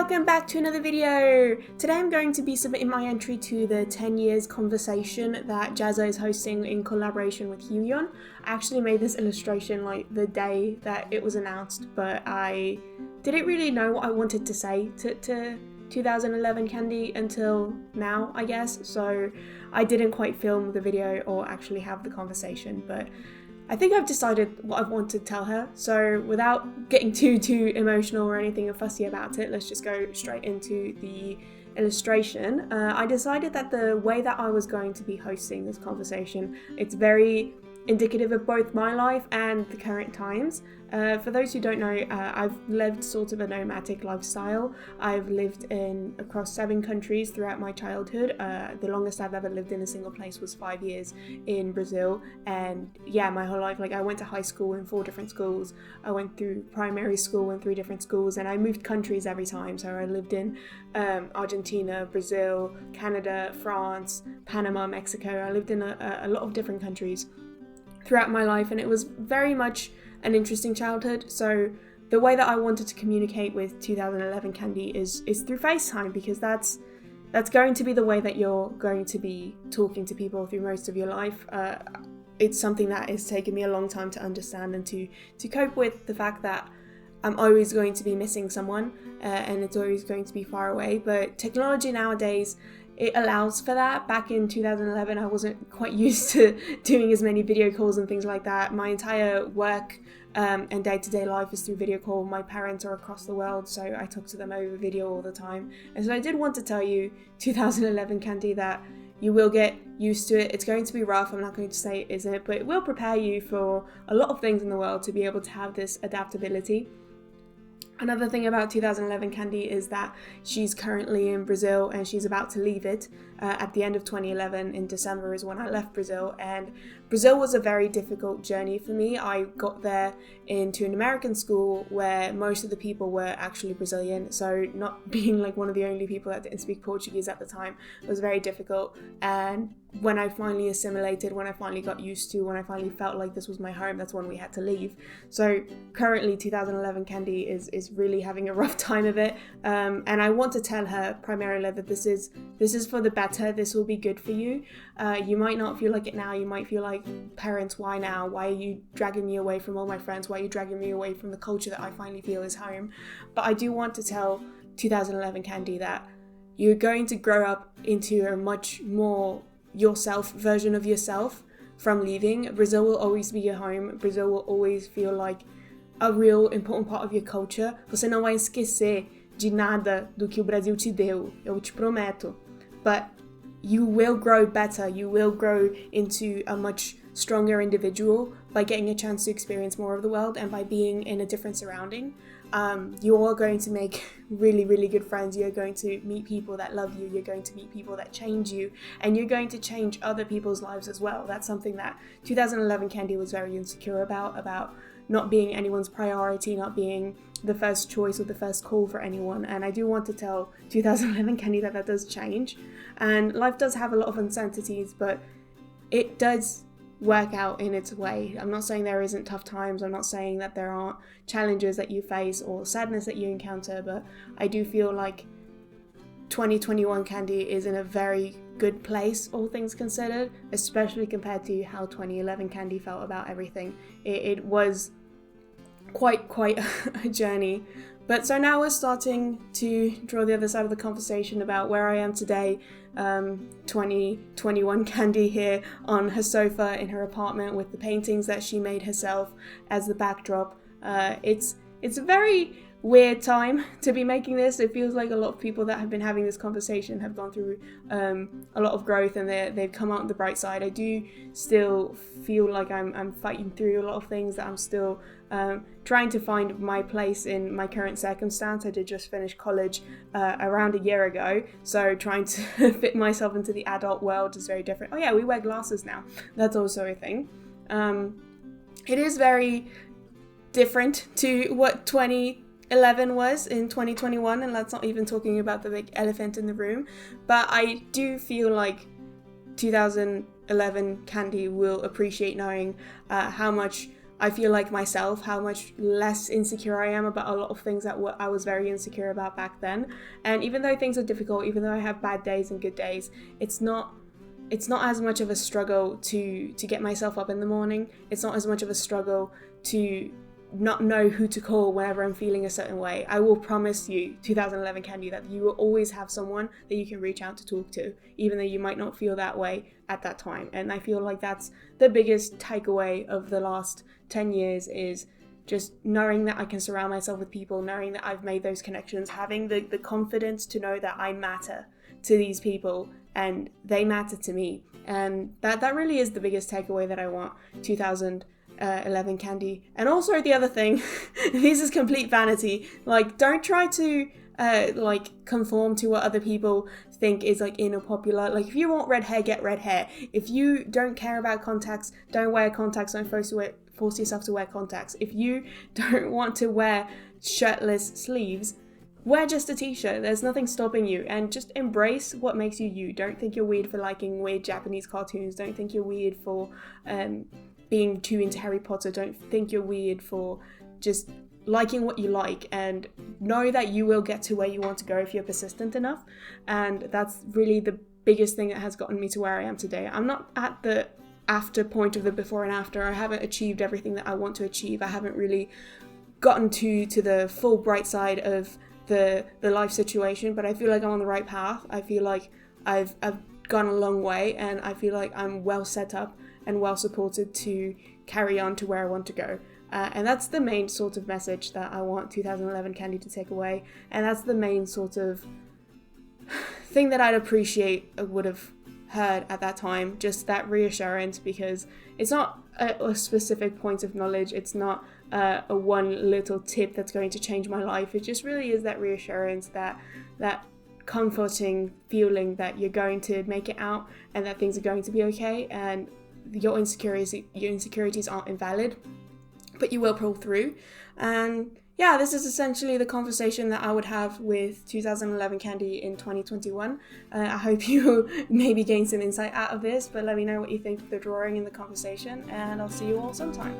welcome back to another video! Today I'm going to be submitting my entry to the 10 years conversation that Jazza is hosting in collaboration with Hyun. I actually made this illustration like the day that it was announced, but I didn't really know what I wanted to say to 2011 Candy until now, I guess, so I didn't quite film the video or actually have the conversation, but I think I've decided what I want to tell her, so without getting too emotional or anything or fussy about it, let's just go straight into the illustration. I decided that the way that I was going to be hosting this conversation, it's very indicative of both my life and the current times. For those who don't know, I've lived sort of a nomadic lifestyle. I've lived across 7 countries throughout my childhood. The longest I've ever lived in a single place was 5 years in Brazil, and yeah, my whole life, like I went to high school in 4 different schools. I went through primary school in 3 different schools, and I moved countries every time. So I lived in Argentina, Brazil, Canada, France, Panama, Mexico. I lived in a lot of different countries throughout my life, and it was very much an interesting childhood. So the way that I wanted to communicate with 2011 Candy is through FaceTime, because that's going to be the way that you're going to be talking to people through most of your life. It's something that has taken me a long time to understand and to cope with the fact that I'm always going to be missing someone, and it's always going to be far away. But technology nowadays, it allows for that. Back in 2011, I wasn't quite used to doing as many video calls and things like that. My entire work and day-to-day life is through video call. My parents are across the world, so I talk to them over video all the time. And so I did want to tell you, 2011 Candy, that you will get used to it. It's going to be rough, I'm not going to say it isn't, but it will prepare you for a lot of things in the world to be able to have this adaptability. Another thing about 2011 Candy is that she's currently in Brazil and she's about to leave it at the end of 2011. In December is when I left Brazil, and Brazil was a very difficult journey for me. I got there into an American school where most of the people were actually Brazilian, so not being like one of the only people that didn't speak Portuguese at the time was very difficult. And when I finally assimilated, when I finally got used to, when I finally felt like this was my home, that's when we had to leave. So currently 2011 Candy is really having a rough time of it, and I want to tell her primarily that this is for the better. This will be good for you. You might not feel like it now. You might feel like, parents, why now? Why are you dragging me away from all my friends? Why are you dragging me away from the culture that I finally feel is home? But I do want to tell 2011 Candy that you're going to grow up into a much more yourself version of yourself from leaving. Brazil will always be your home. Brazil will always feel like a real important part of your culture. Você não vai esquecer de nada do que o Brasil te deu, eu te prometo. But you will grow better. You will grow into a much stronger individual by getting a chance to experience more of the world and by being in a different surrounding. You are going to make really, really good friends. You're going to meet people that love you. You're going to meet people that change you, and you're going to change other people's lives as well. That's something that 2011 Candy was very insecure about not being anyone's priority, not being the first choice or the first call for anyone. And I do want to tell 2011 Candy that does change, and life does have a lot of uncertainties, but it does work out in its way. I'm not saying there isn't tough times. I'm not saying that there aren't challenges that you face or sadness that you encounter, but I do feel like 2021 Candy is in a very good place, all things considered, especially compared to how 2011 Candy felt about everything. It was quite a journey. But so now we're starting to draw the other side of the conversation about where I am today. 2021 Candy here on her sofa in her apartment with the paintings that she made herself as the backdrop. It's a very weird time to be making this. It feels like a lot of people that have been having this conversation have gone through a lot of growth, and they've come out on the bright side. I do still feel like I'm fighting through a lot of things, that I'm still trying to find my place in my current circumstance. I did just finish college around a year ago, so trying to fit myself into the adult world is very different. Oh yeah, we wear glasses now. That's also a thing. It is very different to what 2011 was in 2021, and that's not even talking about the big elephant in the room. But I do feel like 2011 Candy will appreciate knowing how much I feel like myself, how much less insecure I am about a lot of things that I was very insecure about back then. And even though things are difficult, even though I have bad days and good days, it's not as much of a struggle to get myself up in the morning. It's not as much of a struggle to not know who to call whenever I'm feeling a certain way. I will promise you, 2011 Candy, that you will always have someone that you can reach out to talk to, even though you might not feel that way at that time. And I feel like that's the biggest takeaway of the last 10 years, is just knowing that I can surround myself with people, knowing that I've made those connections, having the confidence to know that I matter to these people and they matter to me. And that really is the biggest takeaway that I want 2011 Candy. And also the other thing, this is complete vanity, like don't try to like conform to what other people think is like in or popular. Like if you want red hair, get red hair. If you don't care about contacts, don't wear contacts. Don't force yourself to wear contacts. If you don't want to wear shirtless sleeves, wear just a t-shirt. There's nothing stopping you, and just embrace what makes you you. Don't think you're weird for liking weird Japanese cartoons. Don't think you're weird for being too into Harry Potter. Don't think you're weird for just liking what you like, and know that you will get to where you want to go if you're persistent enough. And that's really the biggest thing that has gotten me to where I am today. I'm not at the after point of the before and after. I haven't achieved everything that I want to achieve. I haven't really gotten to the full bright side of the life situation, but I feel like I'm on the right path. I feel like I've gone a long way, and I feel like I'm well set up and well supported to carry on to where I want to go. And that's the main sort of message that I want 2011 Candy to take away. And that's the main sort of thing that I'd appreciate would have heard at that time, just that reassurance, because it's not a specific point of knowledge. It's not a one little tip that's going to change my life. It just really is that reassurance, that comforting feeling that you're going to make it out and that things are going to be okay, and your insecurities aren't invalid, but you will pull through. And yeah, this is essentially the conversation that I would have with 2011 Candy in 2021. I hope you maybe gain some insight out of this, but let me know what you think of the drawing in the conversation, and I'll see you all sometime.